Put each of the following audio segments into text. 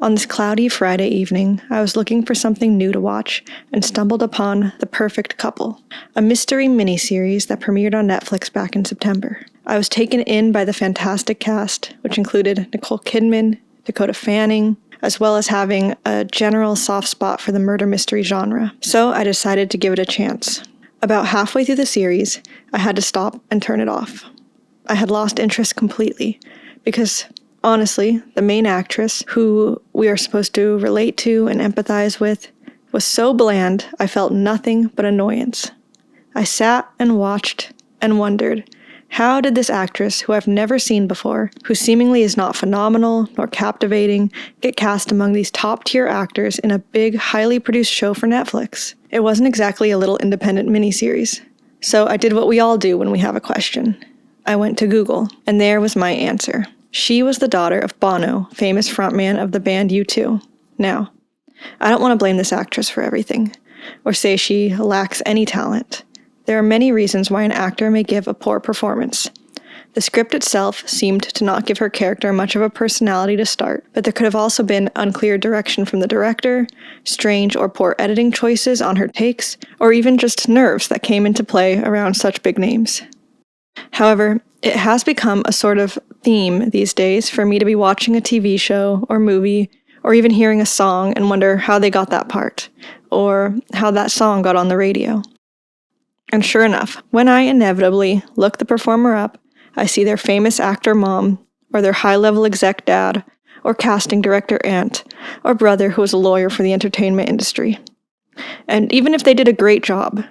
On this cloudy Friday evening, I was looking for something new to watch and stumbled upon The Perfect Couple, a mystery miniseries that premiered on Netflix back in September. I was taken in by the fantastic cast, which included Nicole Kidman, Dakota Fanning, as well as having a general soft spot for the murder mystery genre. So I decided to give it a chance. About halfway through the series, I had to stop and turn it off. I had lost interest completely because, honestly, the main actress, who we are supposed to relate to and empathize with, was so bland I felt nothing but annoyance. I sat and watched and wondered, how did this actress, who I've never seen before, who seemingly is not phenomenal nor captivating, get cast among these top-tier actors in a big, highly produced show for Netflix? It wasn't exactly a little independent miniseries. So I did what we all do when we have a question. I went to Google, and there was my answer. She was the daughter of Bono, famous frontman of the band U2. Now, I don't want to blame this actress for everything, or say she lacks any talent. There are many reasons why an actor may give a poor performance. The script itself seemed to not give her character much of a personality to start, but there could have also been unclear direction from the director, strange or poor editing choices on her takes, or even just nerves that came into play around such big names. However, it has become a sort of theme these days for me to be watching a TV show or movie, or even hearing a song and wonder how they got that part, or how that song got on the radio. And sure enough, when I inevitably look the performer up, I see their famous actor mom, or their high-level exec dad, or casting director aunt, or brother who is a lawyer for the entertainment industry. And even if they did a great job,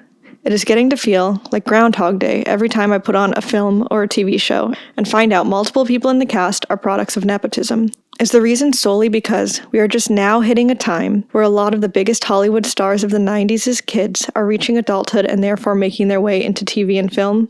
it is getting to feel like Groundhog Day every time I put on a film or a TV show and find out multiple people in the cast are products of nepotism. Is the reason solely because we are just now hitting a time where a lot of the biggest Hollywood stars of the 90s as kids are reaching adulthood and therefore making their way into TV and film?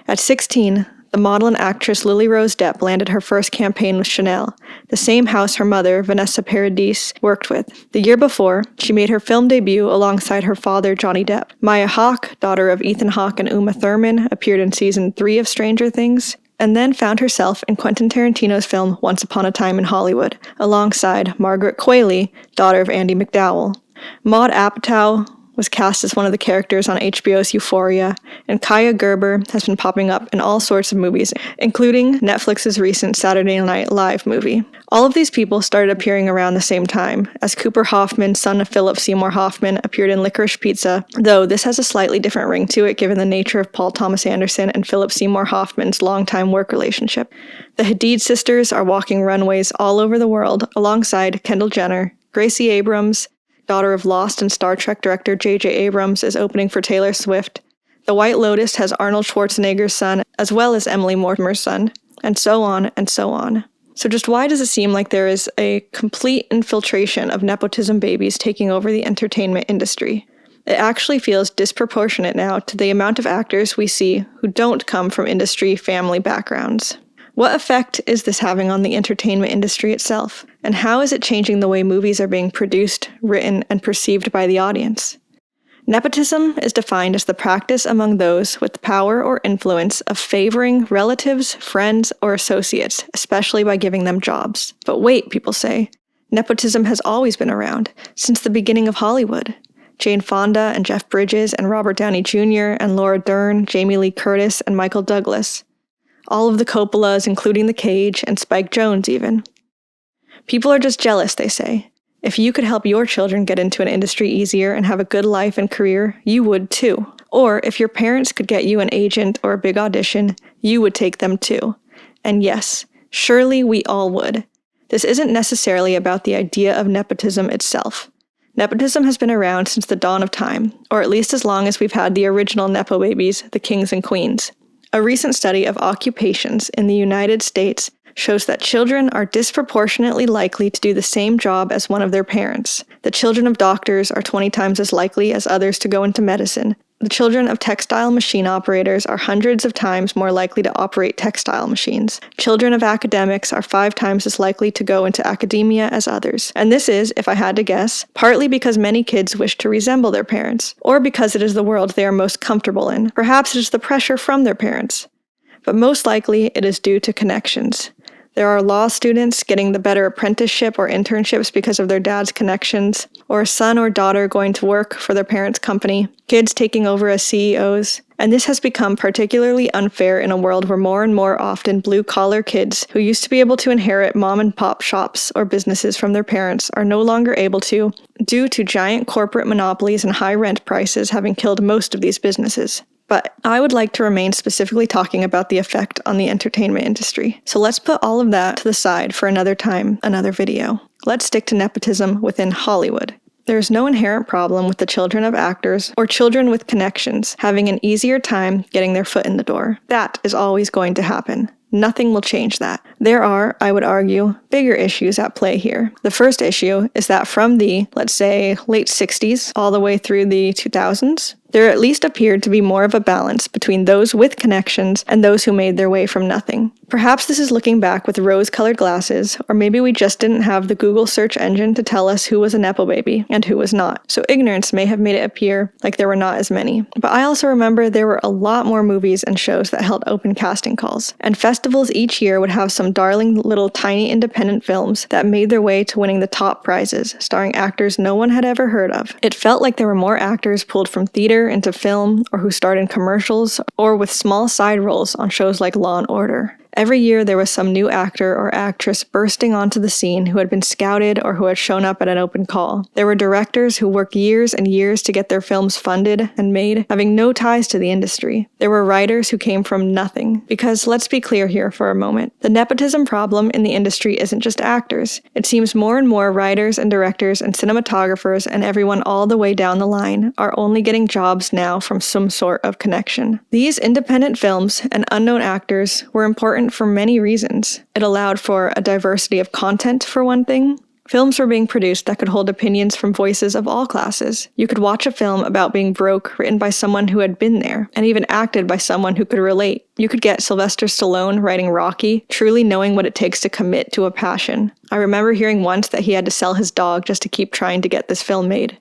At 16, the model and actress Lily Rose Depp landed her first campaign with Chanel, the same house her mother, Vanessa Paradis, worked with. The year before, she made her film debut alongside her father, Johnny Depp. Maya Hawke, daughter of Ethan Hawke and Uma Thurman, appeared in season 3 of Stranger Things, and then found herself in Quentin Tarantino's film Once Upon a Time in Hollywood, alongside Margaret Qualley, daughter of Andy McDowell. Maude Apatow was cast as one of the characters on HBO's Euphoria, and Kaya Gerber has been popping up in all sorts of movies, including Netflix's recent Saturday Night Live movie. All of these people started appearing around the same time, as Cooper Hoffman, son of Philip Seymour Hoffman, appeared in Licorice Pizza, though this has a slightly different ring to it given the nature of Paul Thomas Anderson and Philip Seymour Hoffman's longtime work relationship. The Hadid sisters are walking runways all over the world alongside Kendall Jenner, Gracie Abrams, daughter of Lost and Star Trek director J.J. Abrams, is opening for Taylor Swift. The White Lotus has Arnold Schwarzenegger's son, as well as Emily Mortimer's son, and so on and so on. So just why does it seem like there is a complete infiltration of nepotism babies taking over the entertainment industry? It actually feels disproportionate now to the amount of actors we see who don't come from industry family backgrounds. What effect is this having on the entertainment industry itself? And how is it changing the way movies are being produced, written, and perceived by the audience? Nepotism is defined as the practice among those with power or influence of favoring relatives, friends, or associates, especially by giving them jobs. But wait, people say, nepotism has always been around, since the beginning of Hollywood. Jane Fonda and Jeff Bridges and Robert Downey Jr. and Laura Dern, Jamie Lee Curtis, and Michael Douglas. All of the Coppolas, including The Cage, and Spike Jonze even. People are just jealous, they say. If you could help your children get into an industry easier and have a good life and career, you would too. Or if your parents could get you an agent or a big audition, you would take them too. And yes, surely we all would. This isn't necessarily about the idea of nepotism itself. Nepotism has been around since the dawn of time, or at least as long as we've had the original Nepo babies, the kings and queens. A recent study of occupations in the United States shows that children are disproportionately likely to do the same job as one of their parents. The children of doctors are 20 times as likely as others to go into medicine. The children of textile machine operators are hundreds of times more likely to operate textile machines. Children of academics are 5 times as likely to go into academia as others. And this is, if I had to guess, partly because many kids wish to resemble their parents, or because it is the world they are most comfortable in. Perhaps it is the pressure from their parents. But most likely it is due to connections. There are law students getting the better apprenticeship or internships because of their dad's connections, or a son or daughter going to work for their parents' company, kids taking over as CEOs. And this has become particularly unfair in a world where more and more often blue-collar kids who used to be able to inherit mom-and-pop shops or businesses from their parents are no longer able to, due to giant corporate monopolies and high rent prices having killed most of these businesses. But I would like to remain specifically talking about the effect on the entertainment industry. So let's put all of that to the side for another time, another video. Let's stick to nepotism within Hollywood. There is no inherent problem with the children of actors or children with connections having an easier time getting their foot in the door. That is always going to happen. Nothing will change that. There are, I would argue, bigger issues at play here. The first issue is that from the, let's say, late 60s all the way through the 2000s, there at least appeared to be more of a balance between those with connections and those who made their way from nothing. Perhaps this is looking back with rose-colored glasses, or maybe we just didn't have the Google search engine to tell us who was a nepo baby and who was not. So ignorance may have made it appear like there were not as many. But I also remember there were a lot more movies and shows that held open casting calls. And festivals each year would have some darling little tiny independent films that made their way to winning the top prizes, starring actors no one had ever heard of. It felt like there were more actors pulled from theater into film, or who starred in commercials, or with small side roles on shows like Law & Order. Every year there was some new actor or actress bursting onto the scene who had been scouted or who had shown up at an open call. There were directors who worked years and years to get their films funded and made, having no ties to the industry. There were writers who came from nothing. Because let's be clear here for a moment. The nepotism problem in the industry isn't just actors. It seems more and more writers and directors and cinematographers and everyone all the way down the line are only getting jobs now from some sort of connection. These independent films and unknown actors were important for many reasons. It allowed for a diversity of content, for one thing. Films were being produced that could hold opinions from voices of all classes. You could watch a film about being broke written by someone who had been there, and even acted by someone who could relate. You could get Sylvester Stallone writing Rocky, truly knowing what it takes to commit to a passion. I remember hearing once that he had to sell his dog just to keep trying to get this film made.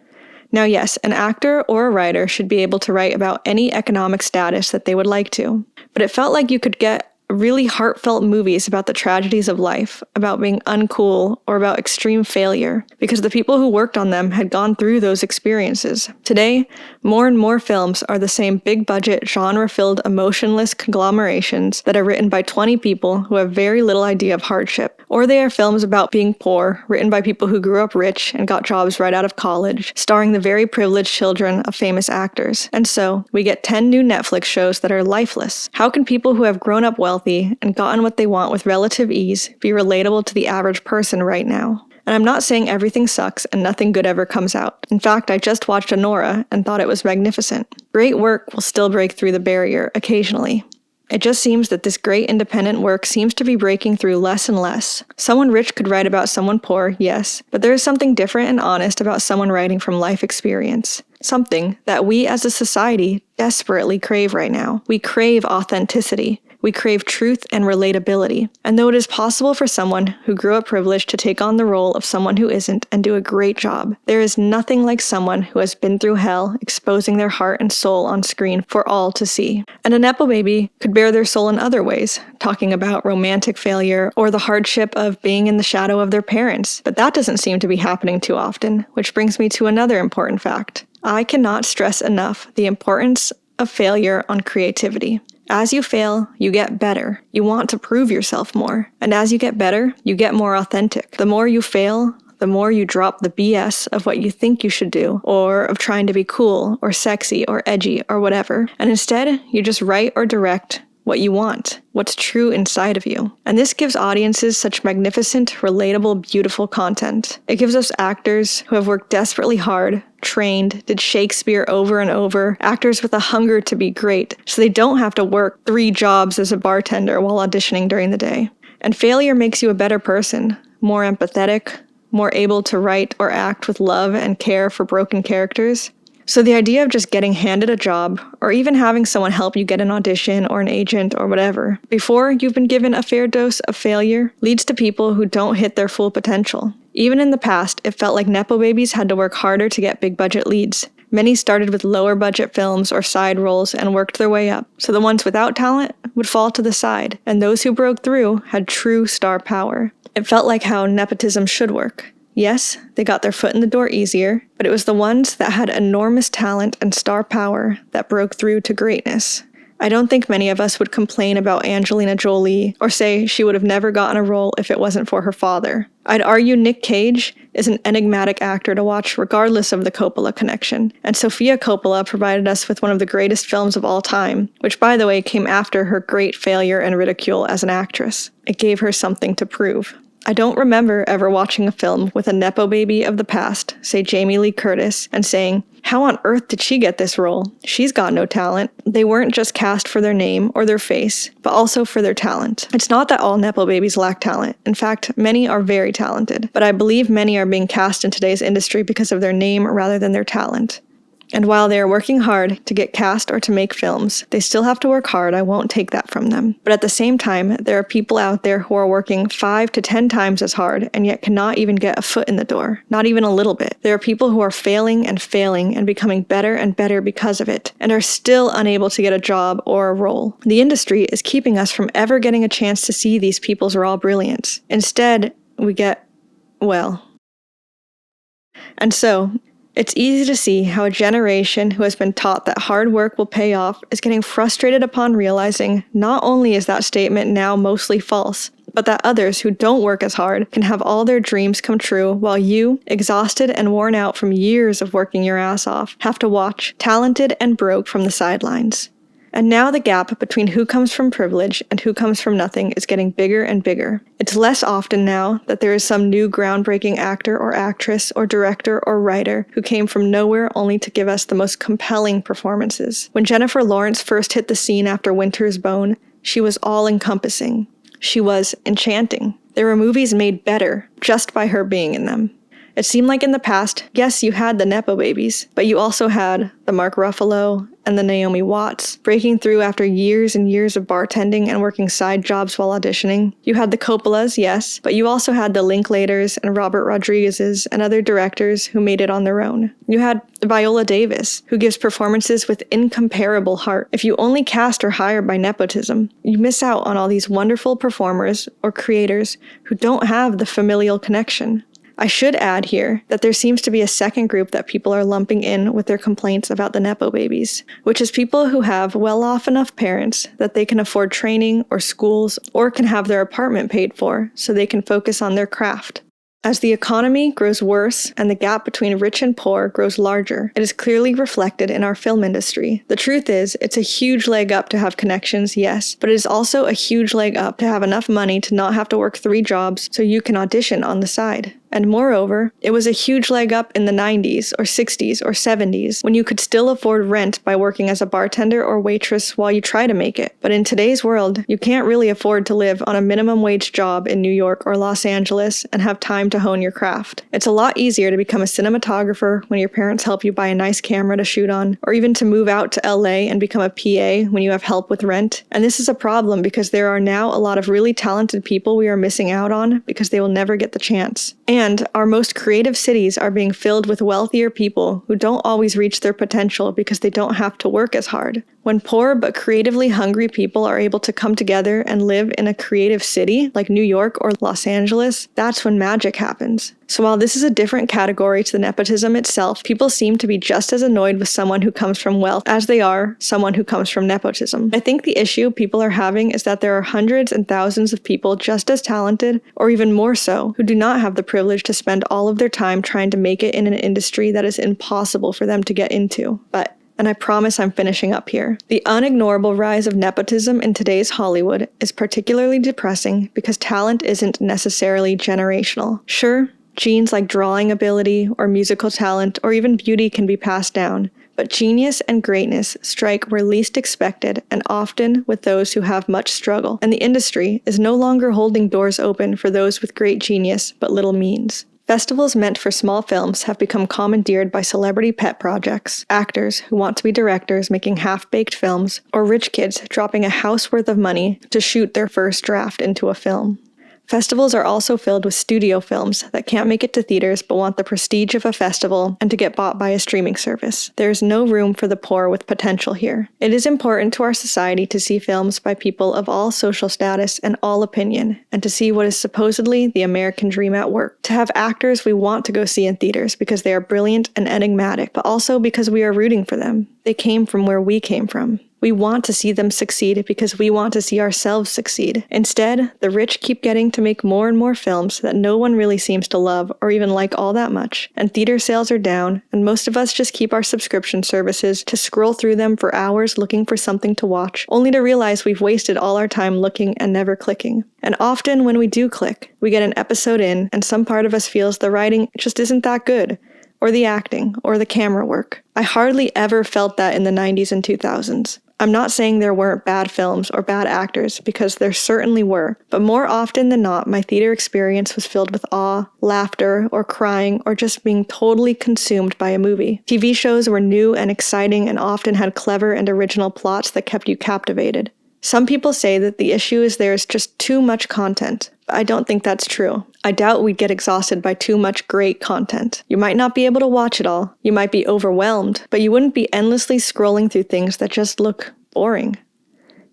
Now yes, an actor or a writer should be able to write about any economic status that they would like to, but it felt like you could get really heartfelt movies about the tragedies of life, about being uncool, or about extreme failure, because the people who worked on them had gone through those experiences. Today, more and more films are the same big-budget, genre-filled, emotionless conglomerations that are written by 20 people who have very little idea of hardship. Or they are films about being poor, written by people who grew up rich and got jobs right out of college, starring the very privileged children of famous actors. And so, we get 10 new Netflix shows that are lifeless. How can people who have grown up wealthy and gotten what they want with relative ease be relatable to the average person right now? And I'm not saying everything sucks and nothing good ever comes out. In fact, I just watched Anora and thought it was magnificent. Great work will still break through the barrier occasionally. It just seems that this great independent work seems to be breaking through less and less. Someone rich could write about someone poor, yes, but there is something different and honest about someone writing from life experience. Something that we as a society desperately crave right now. We crave authenticity. We crave truth and relatability. And though it is possible for someone who grew up privileged to take on the role of someone who isn't and do a great job, there is nothing like someone who has been through hell exposing their heart and soul on screen for all to see. And a nepo baby could bare their soul in other ways, talking about romantic failure or the hardship of being in the shadow of their parents. But that doesn't seem to be happening too often, which brings me to another important fact. I cannot stress enough the importance of failure on creativity. As you fail, you get better. You want to prove yourself more. And as you get better, you get more authentic. The more you fail, the more you drop the BS of what you think you should do, or of trying to be cool, or sexy, or edgy, or whatever. And instead, you just write or direct what you want, what's true inside of you. And this gives audiences such magnificent, relatable, beautiful content. It gives us actors who have worked desperately hard, trained, did Shakespeare over and over, actors with a hunger to be great, so they don't have to work 3 jobs as a bartender while auditioning during the day. And failure makes you a better person, more empathetic, more able to write or act with love and care for broken characters. So the idea of just getting handed a job, or even having someone help you get an audition or an agent or whatever, before you've been given a fair dose of failure, leads to people who don't hit their full potential. Even in the past, it felt like nepo babies had to work harder to get big budget leads. Many started with lower budget films or side roles and worked their way up, so the ones without talent would fall to the side, and those who broke through had true star power. It felt like how nepotism should work. Yes, they got their foot in the door easier, but it was the ones that had enormous talent and star power that broke through to greatness. I don't think many of us would complain about Angelina Jolie or say she would have never gotten a role if it wasn't for her father. I'd argue Nick Cage is an enigmatic actor to watch regardless of the Coppola connection, and Sofia Coppola provided us with one of the greatest films of all time, which by the way came after her great failure and ridicule as an actress. It gave her something to prove. I don't remember ever watching a film with a nepo baby of the past, say Jamie Lee Curtis, and saying, "How on earth did she get this role? She's got no talent." They weren't just cast for their name or their face, but also for their talent. It's not that all nepo babies lack talent. In fact, many are very talented, but I believe many are being cast in today's industry because of their name rather than their talent. And while they are working hard to get cast or to make films, they still have to work hard. I won't take that from them. But at the same time, there are people out there who are working 5 to 10 times as hard and yet cannot even get a foot in the door. Not even a little bit. There are people who are failing and becoming better and better because of it, and are still unable to get a job or a role. The industry is keeping us from ever getting a chance to see these people's raw brilliance. Instead, we get, well. And so, it's easy to see how a generation who has been taught that hard work will pay off is getting frustrated upon realizing not only is that statement now mostly false, but that others who don't work as hard can have all their dreams come true while you, exhausted and worn out from years of working your ass off, have to watch, talented and broke from the sidelines. And now the gap between who comes from privilege and who comes from nothing is getting bigger and bigger. It's less often now that there is some new groundbreaking actor or actress or director or writer who came from nowhere only to give us the most compelling performances. When Jennifer Lawrence first hit the scene after Winter's Bone, she was all-encompassing. She was enchanting. There were movies made better just by her being in them. It seemed like in the past, yes, you had the nepo babies, but you also had the Mark Ruffalo and the Naomi Watts breaking through after years and years of bartending and working side jobs while auditioning. You had the Coppolas, yes, but you also had the Linklaters and Robert Rodriguez's and other directors who made it on their own. You had Viola Davis, who gives performances with incomparable heart. If you only cast or hire by nepotism, you miss out on all these wonderful performers or creators who don't have the familial connection. I should add here that there seems to be a second group that people are lumping in with their complaints about the nepo babies, which is people who have well-off enough parents that they can afford training or schools or can have their apartment paid for so they can focus on their craft. As the economy grows worse and the gap between rich and poor grows larger, it is clearly reflected in our film industry. The truth is, it's a huge leg up to have connections, yes, but it is also a huge leg up to have enough money to not have to work 3 jobs so you can audition on the side. And moreover, it was a huge leg up in the 90s or 60s or 70s when you could still afford rent by working as a bartender or waitress while you try to make it. But in today's world, you can't really afford to live on a minimum wage job in New York or Los Angeles and have time to hone your craft. It's a lot easier to become a cinematographer when your parents help you buy a nice camera to shoot on, or even to move out to LA and become a PA when you have help with rent. And this is a problem because there are now a lot of really talented people we are missing out on because they will never get the chance. And our most creative cities are being filled with wealthier people who don't always reach their potential because they don't have to work as hard. When poor but creatively hungry people are able to come together and live in a creative city like New York or Los Angeles, that's when magic happens. So while this is a different category to the nepotism itself, people seem to be just as annoyed with someone who comes from wealth as they are someone who comes from nepotism. I think the issue people are having is that there are hundreds and thousands of people just as talented, or even more so, who do not have the privilege to spend all of their time trying to make it in an industry that is impossible for them to get into. And I promise I'm finishing up here. The unignorable rise of nepotism in today's Hollywood is particularly depressing because talent isn't necessarily generational. Sure, genes like drawing ability or musical talent or even beauty can be passed down, but genius and greatness strike where least expected and often with those who have much struggle, and the industry is no longer holding doors open for those with great genius but little means. Festivals meant for small films have become commandeered by celebrity pet projects, actors who want to be directors making half-baked films, or rich kids dropping a house worth of money to shoot their first draft into a film. Festivals are also filled with studio films that can't make it to theaters but want the prestige of a festival and to get bought by a streaming service. There is no room for the poor with potential here. It is important to our society to see films by people of all social status and all opinion, and to see what is supposedly the American dream at work. To have actors we want to go see in theaters because they are brilliant and enigmatic, but also because we are rooting for them. They came from where we came from. We want to see them succeed because we want to see ourselves succeed. Instead, the rich keep getting to make more and more films that no one really seems to love or even like all that much, and theater sales are down, and most of us just keep our subscription services to scroll through them for hours looking for something to watch, only to realize we've wasted all our time looking and never clicking. And often when we do click, we get an episode in, and some part of us feels the writing just isn't that good, or the acting, or the camera work. I hardly ever felt that in the 90s and 2000s. I'm not saying there weren't bad films or bad actors, because there certainly were, but more often than not, my theater experience was filled with awe, laughter, or crying, or just being totally consumed by a movie. TV shows were new and exciting and often had clever and original plots that kept you captivated. Some people say that the issue is there's just too much content, but I don't think that's true. I doubt we'd get exhausted by too much great content. You might not be able to watch it all, you might be overwhelmed, but you wouldn't be endlessly scrolling through things that just look boring.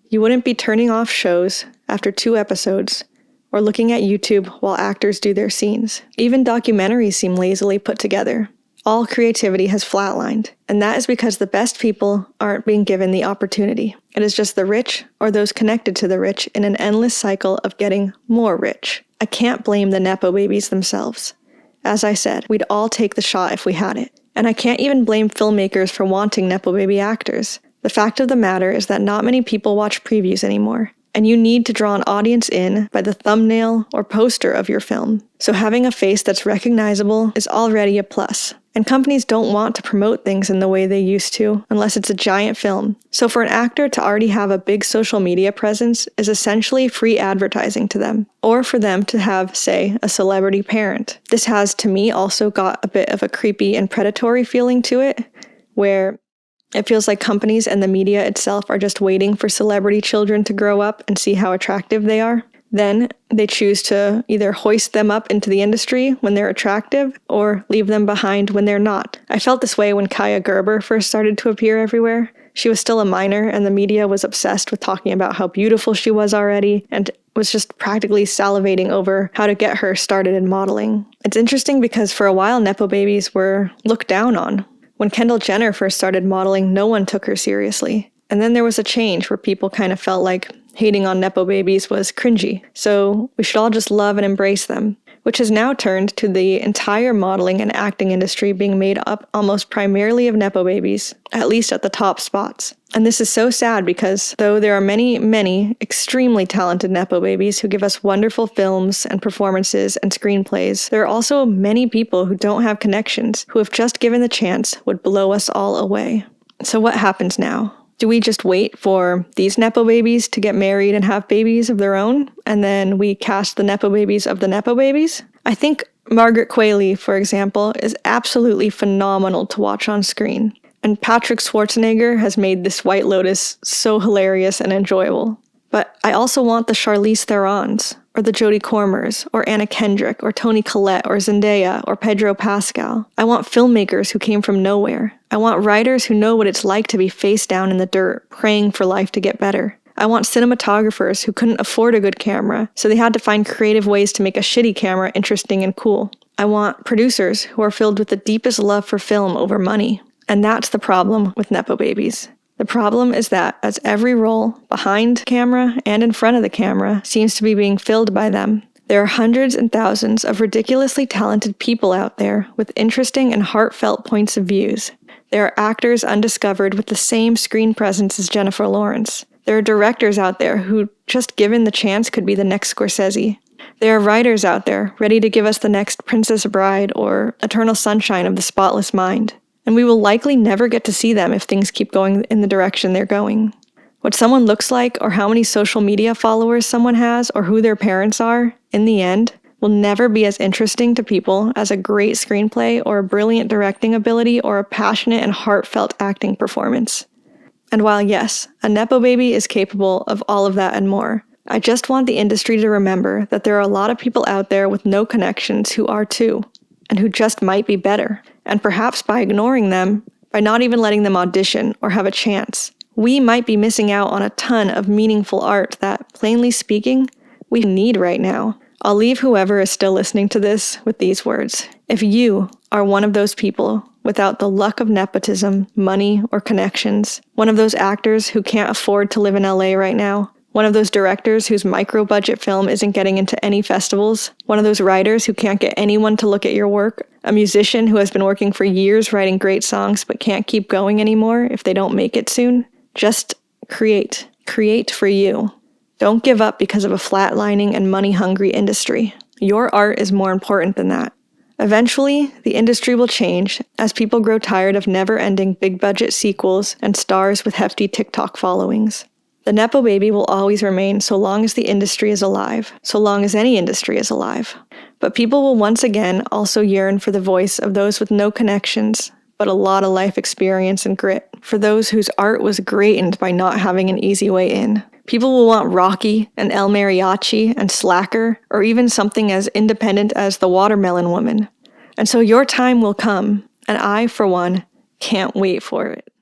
You wouldn't be turning off shows after 2 episodes, or looking at YouTube while actors do their scenes. Even documentaries seem lazily put together. All creativity has flatlined, and that is because the best people aren't being given the opportunity. It is just the rich, or those connected to the rich, in an endless cycle of getting more rich. I can't blame the nepo babies themselves. As I said, we'd all take the shot if we had it. And I can't even blame filmmakers for wanting nepo baby actors. The fact of the matter is that not many people watch previews anymore, and you need to draw an audience in by the thumbnail or poster of your film. So having a face that's recognizable is already a plus. And companies don't want to promote things in the way they used to unless it's a giant film. So for an actor to already have a big social media presence is essentially free advertising to them. Or for them to have, say, a celebrity parent. This has, to me, also got a bit of a creepy and predatory feeling to it, where it feels like companies and the media itself are just waiting for celebrity children to grow up and see how attractive they are. Then they choose to either hoist them up into the industry when they're attractive or leave them behind when they're not. I felt this way when Kaya Gerber first started to appear everywhere. She was still a minor, and the media was obsessed with talking about how beautiful she was already, and was just practically salivating over how to get her started in modeling. It's interesting because for a while, nepo babies were looked down on. When Kendall Jenner first started modeling, no one took her seriously. And then there was a change where people kind of felt like hating on nepo babies was cringy, so we should all just love and embrace them, which has now turned to the entire modeling and acting industry being made up almost primarily of nepo babies, at least at the top spots. And this is so sad because though there are many, many extremely talented nepo babies who give us wonderful films and performances and screenplays, there are also many people who don't have connections, who if just given the chance would blow us all away. So what happens now? Do we just wait for these nepo babies to get married and have babies of their own, and then we cast the nepo babies of the nepo babies? I think Margaret Qualley, for example, is absolutely phenomenal to watch on screen, and Patrick Schwarzenegger has made this White Lotus so hilarious and enjoyable. But I also want the Charlize Therons, or the Jodie Cormers, or Anna Kendrick, or Toni Collette, or Zendaya, or Pedro Pascal. I want filmmakers who came from nowhere. I want writers who know what it's like to be face down in the dirt, praying for life to get better. I want cinematographers who couldn't afford a good camera, so they had to find creative ways to make a shitty camera interesting and cool. I want producers who are filled with the deepest love for film over money. And that's the problem with nepo babies. The problem is that as every role behind camera and in front of the camera seems to be being filled by them, there are hundreds and thousands of ridiculously talented people out there with interesting and heartfelt points of views. There are actors undiscovered with the same screen presence as Jennifer Lawrence. There are directors out there who, just given the chance, could be the next Scorsese. There are writers out there ready to give us the next Princess Bride or Eternal Sunshine of the Spotless Mind. And we will likely never get to see them if things keep going in the direction they're going. What someone looks like, or how many social media followers someone has, or who their parents are, in the end, will never be as interesting to people as a great screenplay or a brilliant directing ability or a passionate and heartfelt acting performance. And while yes, a nepo baby is capable of all of that and more, I just want the industry to remember that there are a lot of people out there with no connections who are too, and who just might be better. And perhaps by ignoring them, by not even letting them audition or have a chance, we might be missing out on a ton of meaningful art that, plainly speaking, we need right now. I'll leave whoever is still listening to this with these words. If you are one of those people without the luck of nepotism, money, or connections, one of those actors who can't afford to live in LA right now, one of those directors whose micro-budget film isn't getting into any festivals, one of those writers who can't get anyone to look at your work, a musician who has been working for years writing great songs but can't keep going anymore if they don't make it soon, just create. Create for you. Don't give up because of a flatlining and money-hungry industry. Your art is more important than that. Eventually, the industry will change as people grow tired of never-ending big-budget sequels and stars with hefty TikTok followings. The Nepo baby will always remain so long as the industry is alive, so long as any industry is alive. But people will once again also yearn for the voice of those with no connections, but a lot of life experience and grit, for those whose art was greatened by not having an easy way in. People will want Rocky and El Mariachi and Slacker, or even something as independent as The Watermelon Woman. And so your time will come, and I, for one, can't wait for it.